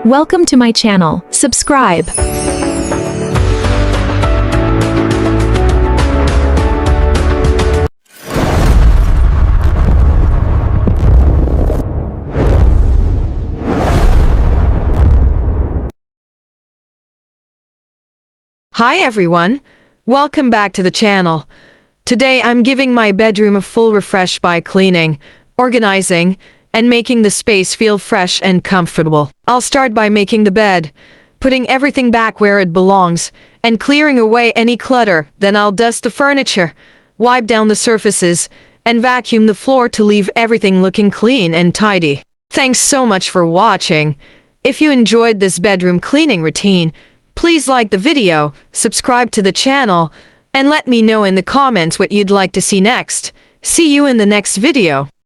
Welcome to my channel. Subscribe. Hi everyone, welcome back to the channel. Today I'm giving my bedroom a full refresh by cleaning, organizing, and making the space feel fresh and comfortable. I'll start by making the bed, putting everything back where it belongs, and clearing away any clutter. Then I'll dust the furniture, wipe down the surfaces, and vacuum the floor to leave everything looking clean and tidy. Thanks so much for watching. If you enjoyed this bedroom cleaning routine, please like the video, subscribe to the channel, and let me know in the comments what you'd like to see next. See you in the next video.